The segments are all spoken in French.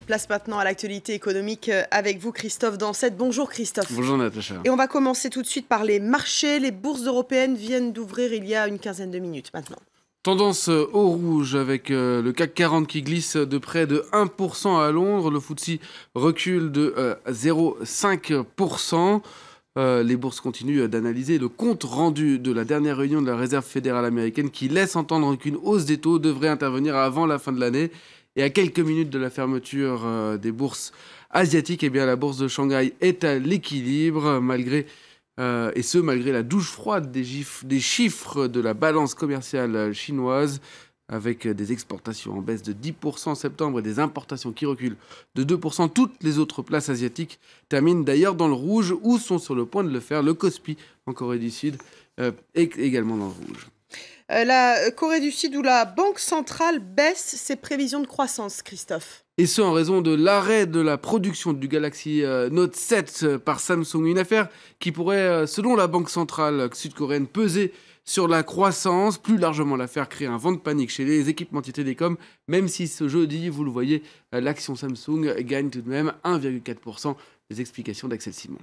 Place maintenant à l'actualité économique avec vous, Christophe Dansette. Bonjour Christophe. Bonjour Natacha. Et on va commencer tout de suite par les marchés. Les bourses européennes viennent d'ouvrir il y a une quinzaine de minutes maintenant. Tendance au rouge avec le CAC 40 qui glisse de près de 1% à Londres. Le FTSE recule de 0,5%. Les bourses continuent d'analyser le compte rendu de la dernière réunion de la Réserve fédérale américaine qui laisse entendre qu'une hausse des taux devrait intervenir avant la fin de l'année. Et à quelques minutes de la fermeture des bourses asiatiques, eh bien, la bourse de Shanghai est à l'équilibre, malgré la douche froide des chiffres de la balance commerciale chinoise, avec des exportations en baisse de 10% en septembre et des importations qui reculent de 2%. Toutes les autres places asiatiques terminent d'ailleurs dans le rouge ou sont sur le point de le faire. Le Kospi en Corée du Sud est également dans le rouge. La Corée du Sud où la Banque centrale baisse ses prévisions de croissance, Christophe. Et ce, en raison de l'arrêt de la production du Galaxy Note 7 par Samsung. Une affaire qui pourrait, selon la Banque centrale sud-coréenne, peser sur la croissance. Plus largement, l'affaire crée un vent de panique chez les équipementiers télécoms, même si ce jeudi, vous le voyez, l'action Samsung gagne tout de même 1,4%. Les explications d'Axel Simon.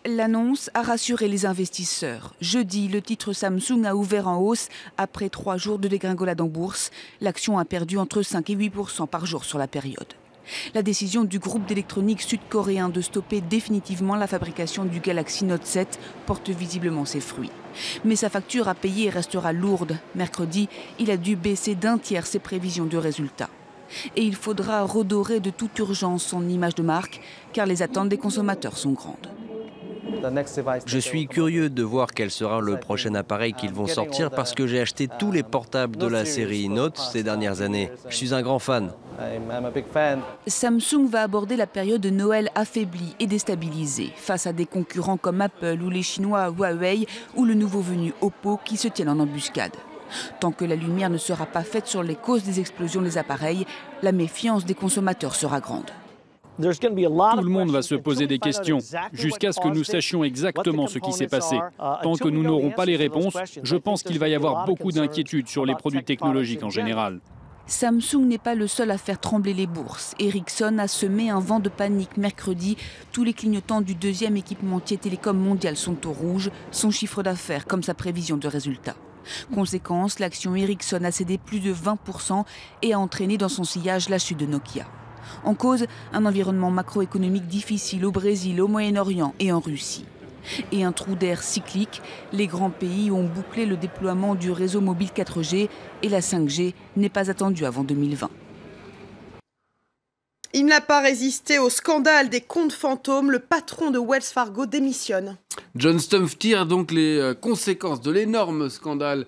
L'annonce a rassuré les investisseurs. Jeudi, le titre Samsung a ouvert en hausse après 3 jours de dégringolade en bourse. L'action a perdu entre 5 et 8% par jour sur la période. La décision du groupe d'électronique sud-coréen de stopper définitivement la fabrication du Galaxy Note 7 porte visiblement ses fruits. Mais sa facture à payer restera lourde. Mercredi, il a dû baisser d'un tiers ses prévisions de résultats. Et il faudra redorer de toute urgence son image de marque, car les attentes des consommateurs sont grandes. Je suis curieux de voir quel sera le prochain appareil qu'ils vont sortir parce que j'ai acheté tous les portables de la série Note ces dernières années. Je suis un grand fan. Samsung va aborder la période de Noël affaiblie et déstabilisée face à des concurrents comme Apple ou les Chinois Huawei ou le nouveau venu Oppo qui se tiennent en embuscade. Tant que la lumière ne sera pas faite sur les causes des explosions des appareils, la méfiance des consommateurs sera grande. Tout le monde va se poser des questions jusqu'à ce que nous sachions exactement ce qui s'est passé. Tant que nous n'aurons pas les réponses, je pense qu'il va y avoir beaucoup d'inquiétudes sur les produits technologiques en général. Samsung n'est pas le seul à faire trembler les bourses. Ericsson a semé un vent de panique mercredi. Tous les clignotants du deuxième équipementier télécom mondial sont au rouge, son chiffre d'affaires comme sa prévision de résultats. Conséquence, l'action Ericsson a cédé plus de 20% et a entraîné dans son sillage la chute de Nokia. En cause, un environnement macroéconomique difficile au Brésil, au Moyen-Orient et en Russie. Et un trou d'air cyclique, les grands pays ont bouclé le déploiement du réseau mobile 4G et la 5G n'est pas attendue avant 2020. Il n'a pas résisté au scandale des comptes fantômes. Le patron de Wells Fargo démissionne. John Stumpf tire donc les conséquences de l'énorme scandale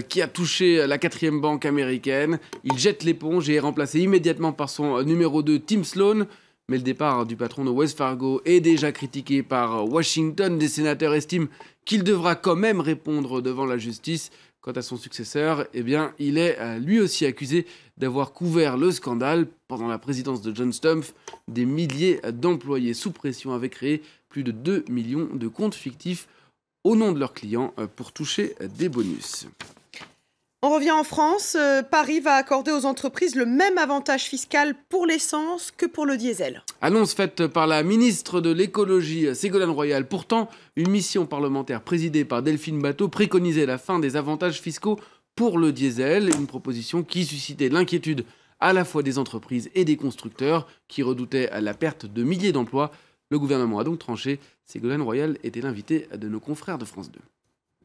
qui a touché la 4e banque américaine. Il jette l'éponge et est remplacé immédiatement par son numéro 2, Tim Sloan. Mais le départ du patron de Wells Fargo est déjà critiqué par Washington. Des sénateurs estiment qu'il devra quand même répondre devant la justice. Quant à son successeur, eh bien, il est lui aussi accusé d'avoir couvert le scandale. Pendant la présidence de John Stumpf, des milliers d'employés sous pression avaient créé plus de 2 millions de comptes fictifs au nom de leurs clients pour toucher des bonus. On revient en France. Paris va accorder aux entreprises le même avantage fiscal pour l'essence que pour le diesel. Annonce faite par la ministre de l'écologie, Ségolène Royal. Pourtant, une mission parlementaire présidée par Delphine Batho préconisait la fin des avantages fiscaux pour le diesel. Une proposition qui suscitait l'inquiétude à la fois des entreprises et des constructeurs qui redoutaient la perte de milliers d'emplois. Le gouvernement a donc tranché. Ségolène Royal était l'invitée de nos confrères de France 2.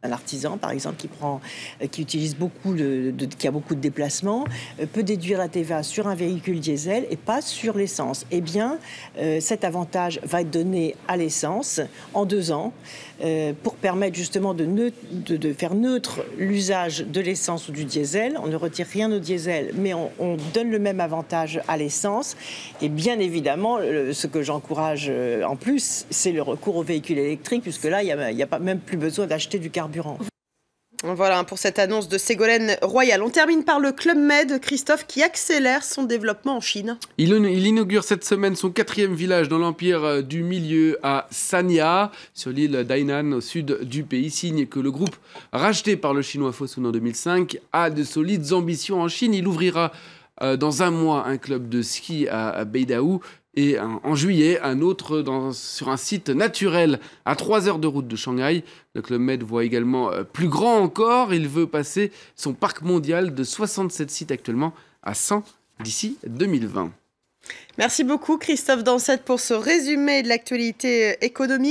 Un artisan, par exemple, qui utilise beaucoup qui a beaucoup de déplacements, peut déduire la TVA sur un véhicule diesel et pas sur l'essence. Eh bien, cet avantage va être donné à l'essence en 2 ans pour permettre justement de faire neutre l'usage de l'essence ou du diesel. On ne retire rien au diesel, mais on donne le même avantage à l'essence. Et bien évidemment, ce que j'encourage en plus, c'est le recours aux véhicules électriques, puisque là, il n'y a pas même plus besoin d'acheter du carburant. Voilà pour cette annonce de Ségolène Royal. On termine par le Club Med, Christophe, qui accélère son développement en Chine. Il inaugure cette semaine son 4e village dans l'Empire du Milieu à Sanya, sur l'île d'Hainan, au sud du pays. Signe que le groupe, racheté par le chinois Fosun en 2005, a de solides ambitions en Chine. Il ouvrira Dans un mois, un club de ski à Beidaou. Et en juillet, un autre sur un site naturel à 3 heures de route de Shanghai. Le Club Med voit également plus grand encore. Il veut passer son parc mondial de 67 sites actuellement à 100 d'ici 2020. Merci beaucoup Christophe Dansette pour ce résumé de l'actualité économique.